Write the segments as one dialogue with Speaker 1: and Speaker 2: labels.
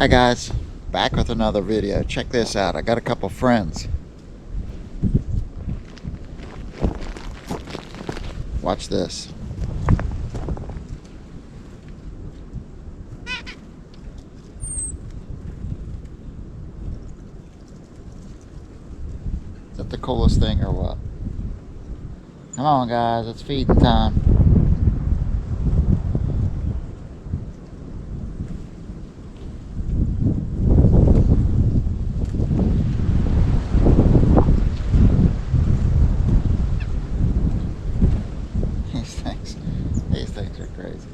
Speaker 1: Hi guys, back with another video. Check this out. I got a couple friends. Watch this. Is that the coolest thing or what? Come on guys, it's feeding time. These things are crazy.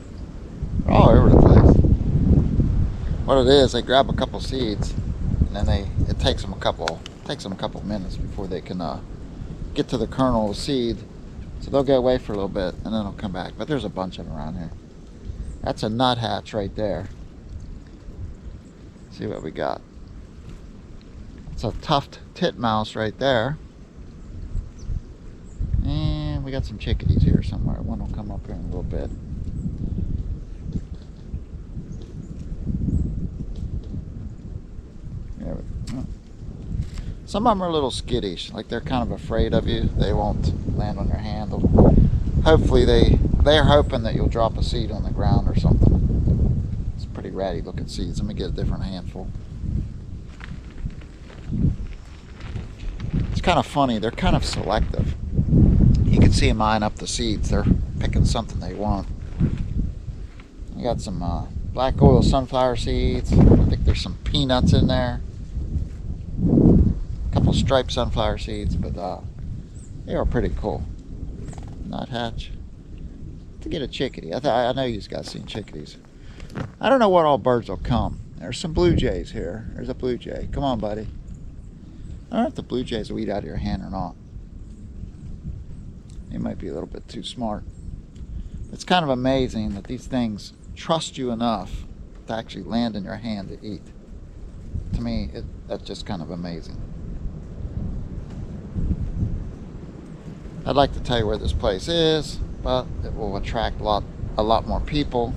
Speaker 1: They're all over the place. What it is, they grab a couple seeds, and then it takes them a couple minutes before they can get to the kernel of seed. So they'll go away for a little bit, and then they'll come back. But there's a bunch of them around here. That's a nuthatch right there. Let's see what we got. It's a tuft titmouse right there. And we got some chickadees here somewhere. One will come up here in a little bit. There we go. Some of them are a little skittish, like they're kind of afraid of you. They won't land on your handle. Hopefully they're hoping that you'll drop a seed on the ground or something. It's pretty ratty looking seeds. Let me get a different handful. It's kind of funny. They're kind of selective. You can see them eyeing up the seeds. They're picking something they want. I got some black oil sunflower seeds. I think there's some peanuts in there. A couple striped sunflower seeds, but they are pretty cool. Nuthatch. To get a chickadee. I know you guys seen chickadees. I don't know what all birds will come. There's some blue jays here. There's a blue jay. Come on, buddy. I don't know if the blue jays will eat out of your hand or not. They might be a little bit too smart. It's kind of amazing that these things trust you enough to actually land in your hand to eat. To me, that's just kind of amazing. I'd like to tell you where this place is, but it will attract a lot more people.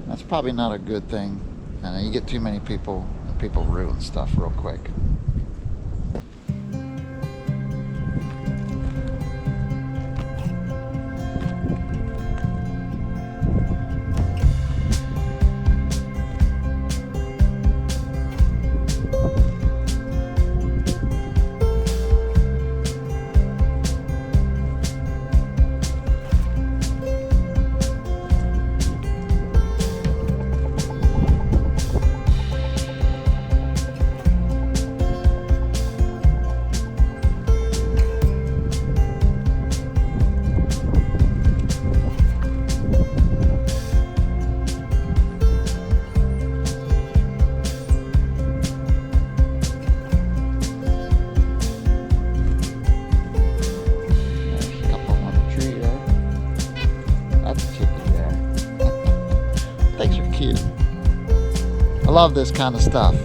Speaker 1: That's probably not a good thing. And you get too many people, and people ruin stuff real quick. I love this kind of stuff.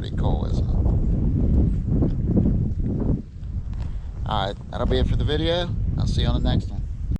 Speaker 1: pretty cool, isn't it? Alright, that'll be it for the video. I'll see you on the next one.